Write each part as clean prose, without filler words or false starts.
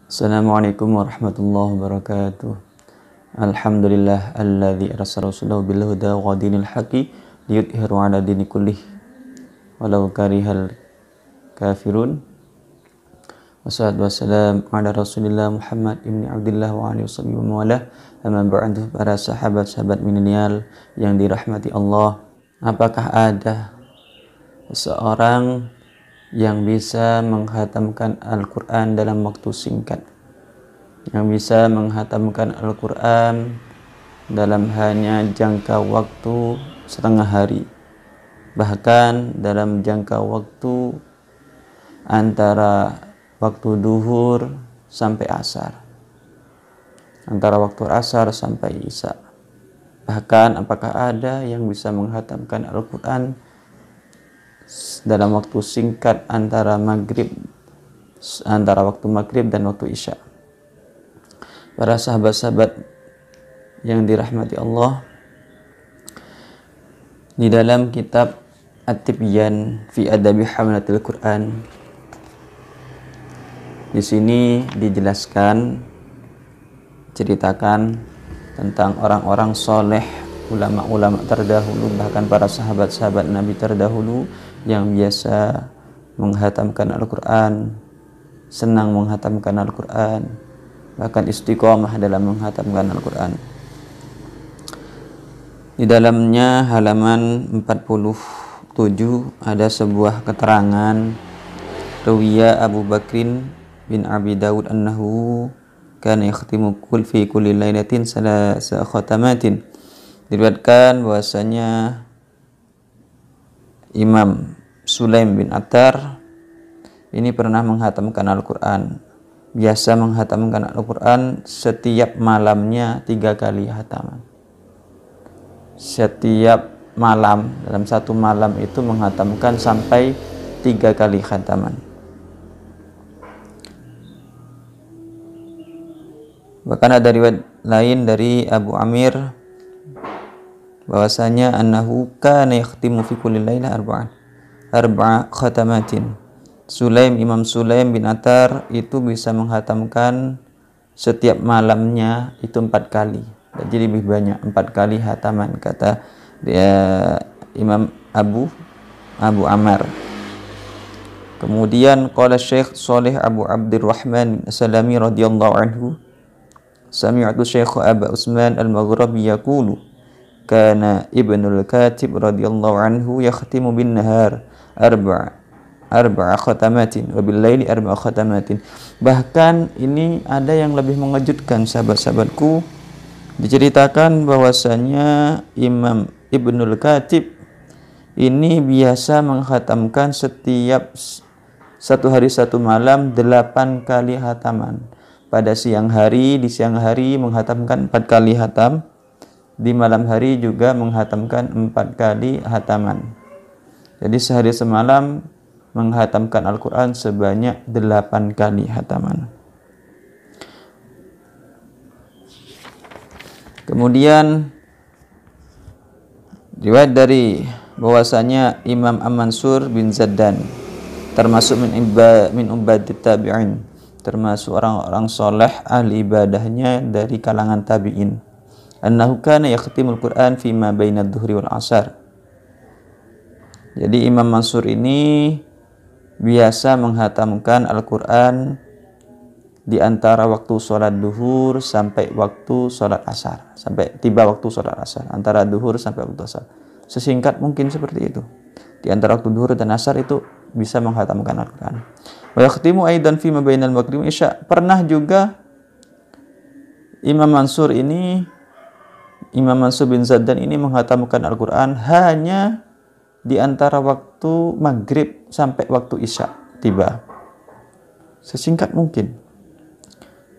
Assalamualaikum warahmatullahi wabarakatuh. Alhamdulillah alladzi arsala rasulahu bil huda wa dinil haqqi liyudhhiru 'ala dini kullih walau karihal kafirun. Wassalatu wassalamu ala Rasulillah Muhammad ibni Abdullah wa alihi wasallam wa ala amma ba'du. Para sahabat-sahabat milenial yang dirahmati Allah, apakah ada seseorang yang bisa menghatamkan Al-Quran dalam waktu singkat, yang bisa menghatamkan Al-Quran dalam hanya jangka waktu setengah hari, bahkan dalam jangka waktu antara waktu duhur sampai asar, antara waktu asar sampai isya. Bahkan apakah ada yang bisa menghatamkan Al-Quran dalam waktu singkat antara waktu maghrib dan waktu isya? Para sahabat-sahabat yang dirahmati Allah, di dalam kitab At-Tibyan fi Adabi Hamlatil Quran, di sini dijelaskan, ceritakan tentang orang-orang soleh, ulama-ulama terdahulu, bahkan para sahabat-sahabat Nabi terdahulu yang biasa menghatamkan Al-Quran, senang menghatamkan Al-Quran, bahkan istiqomah dalam menghatamkan Al-Quran. Di dalamnya halaman 47 ada sebuah keterangan, Rawiya Abu Bakrin bin Abi Dawud annahu kana yakhtimu fi kulli lailatin salasa khatamatin. Diriwayatkan bahwasanya Imam Sulaim bin Attar ini pernah menghatamkan Al-Quran, biasa menghatamkan Al-Quran setiap malamnya 3 kali hataman. Setiap malam, dalam satu malam itu menghatamkan sampai 3 kali khataman. Bahkan ada riwayat lain dari Abu Amir bahwasanya annahu kana yakhtimu fi kulli lailah arba'a khatamatin. Imam Sulaim bin Attar itu bisa menghatamkan setiap malamnya itu 4 kali. Jadi lebih banyak, 4 kali hataman, kata dia Imam Abu Amr. Kemudian qala Syekh Shalih Abu Abdurrahman As-Salami radhiyallahu anhu, sami'tu Syekh Abu Utsman Al-Maghribi yaqulu kana Ibnul Katib radhiyallahu anhu yakhtimu bin nahar arba'a khatamatin wa bil laili arba'a khatamatin. Bahkan ini ada yang lebih mengejutkan, sahabat-sahabatku. Diceritakan bahwasanya Imam Ibnul Katib ini biasa menghatamkan setiap satu hari satu malam 8 kali hataman. Pada siang hari, di siang hari menghatamkan 4 kali hatam, di malam hari juga menghatamkan 4 kali hataman. Jadi sehari semalam menghatamkan Al-Quran sebanyak 8 kali hataman. Kemudian riwayat dari bahwasanya Imam Am-Mansur bin Zaddan termasuk min ubadit tabi'in, termasuk orang-orang soleh ahli ibadahnya dari kalangan tabi'in, annahu kana yakhtimul Quran fima baina adh-dhuhri wal 'ashar. Jadi Imam Mansur ini biasa menghatamkan Al-Quran di antara waktu sholat duhur sampai waktu sholat asar, sampai tiba waktu sholat asar, antara duhur sampai waktu asar. Sesingkat mungkin seperti itu. Di antara waktu duhur dan asar itu bisa menghatamkan Al-Quran. Wa yakhtimu aidan fima bainal maghrib wa isya. Pernah juga Imam Mansur bin Zaddan ini menghatamkan Al-Quran hanya di antara waktu maghrib sampai waktu isya tiba. Sesingkat mungkin.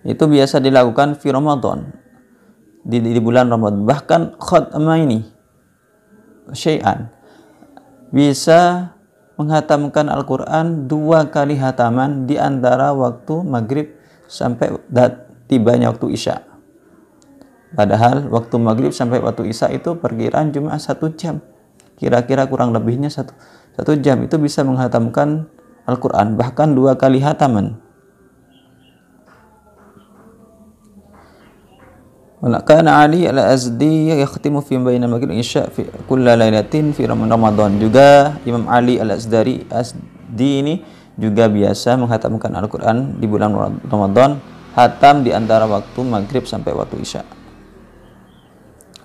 Itu biasa dilakukan di Ramadan, di bulan Ramadan. Bahkan khatma ini syai'an bisa menghatamkan Al-Quran 2 kali hataman di antara waktu maghrib sampai tibanya waktu isya. Padahal waktu maghrib sampai waktu isya itu perkiraan cuma 1 jam, kira-kira kurang lebihnya satu jam. Itu bisa menghatamkan Al-Quran bahkan 2 kali hataman. Wa kana Ali al-Azdi yakhtimu fi baina maghrib isya fi kulla lailatin fi Ramadan. Juga Imam Ali al-Azdi ini juga biasa menghatamkan Al-Qur'an di bulan Ramadan, hatam di antara waktu maghrib sampai waktu isya.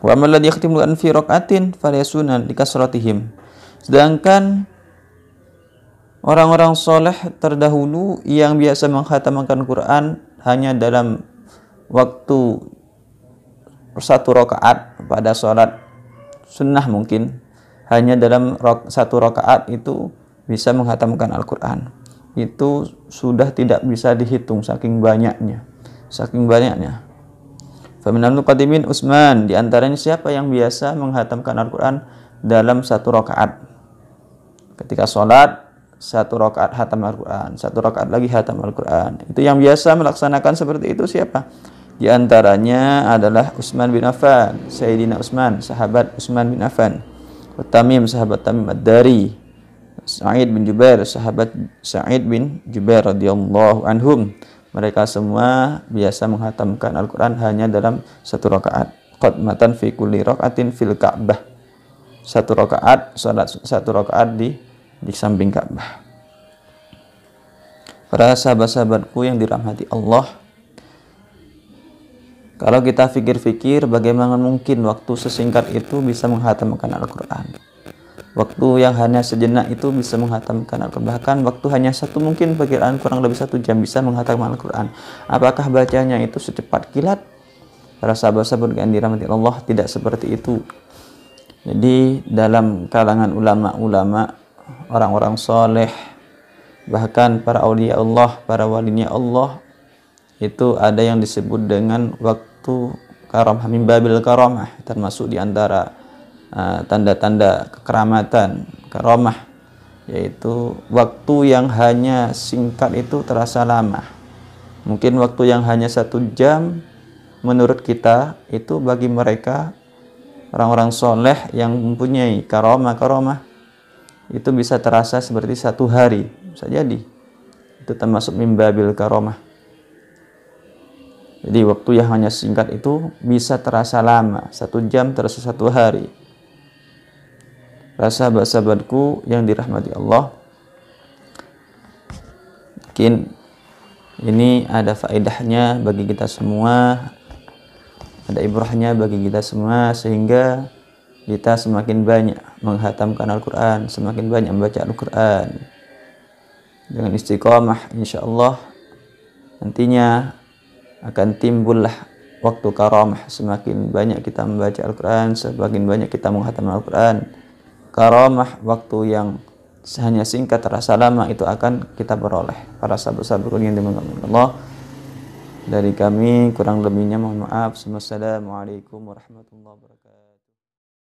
Wa man ladzi yakhtimu an fi raqatin falyasunan likasratihim. Sedangkan orang-orang soleh terdahulu yang biasa menghatamkan Quran hanya dalam waktu satu rakaat pada sholat sunnah, mungkin hanya dalam satu rakaat itu bisa menghatamkan Al-Quran. Itu sudah tidak bisa dihitung saking banyaknya. Faminal muqaddimin Utsman, di antaranya siapa yang biasa menghatamkan Al-Quran dalam satu rakaat. Ketika sholat satu rakaat hatam Al-Quran, satu rakaat lagi hatam Al-Quran. Itu yang biasa melaksanakan seperti itu siapa? Di antaranya adalah Utsman bin Affan, Sayyidina Utsman, sahabat Utsman bin Affan. Tamim, sahabat Tamim ad-Dari. Sa'id bin Jubair, sahabat Sa'id bin Jubair radhiyallahu anhum. Mereka semua biasa menghatamkan Al-Quran hanya dalam satu rakaat. Qatmatan fi kulli rakaatin fil Ka'bah. Satu rakaat, salat satu rakaat di samping Ka'bah. Para sahabat-sahabatku yang dirahmati Allah, kalau kita pikir-pikir bagaimana mungkin waktu sesingkat itu bisa menghatamkan Al-Quran. Waktu yang hanya sejenak itu bisa menghatamkan Al-Quran. Bahkan waktu hanya satu, mungkin perkiraan kurang lebih 1 jam bisa menghatamkan Al-Quran. Apakah bacanya itu secepat kilat? Para sahabat-sahabat yang dirahmati Allah, tidak seperti itu. Jadi dalam kalangan ulama-ulama, orang-orang soleh, bahkan para aulia Allah, para walinya Allah, itu ada yang disebut dengan waktu karamah, min babil karamah, termasuk di antara tanda-tanda kekeramatan karamah, yaitu waktu yang hanya singkat itu terasa lama. Mungkin waktu yang hanya 1 jam menurut kita itu bagi mereka orang-orang soleh yang mempunyai karamah itu bisa terasa seperti 1 hari, bisa jadi itu termasuk min babil karamah. Jadi waktu yang hanya singkat itu bisa terasa lama, 1 jam terasa 1 hari. Sahabat-sahabatku yang dirahmati Allah, mungkin ini ada faedahnya bagi kita semua, ada ibrahnya bagi kita semua, sehingga kita semakin banyak menghatamkan Al-Quran, semakin banyak membaca Al-Quran. Dengan istiqamah, insya Allah nantinya akan timbullah waktu karamah. Semakin banyak kita membaca Al-Quran, semakin banyak kita menghatam Al-Quran. Karamah waktu yang hanya singkat terasa lama itu akan kita peroleh. Para sahabat-sahabat yang dimuliakan Allah, dari kami kurang lebihnya mohon maaf. Wassalamualaikum warahmatullahi wabarakatuh.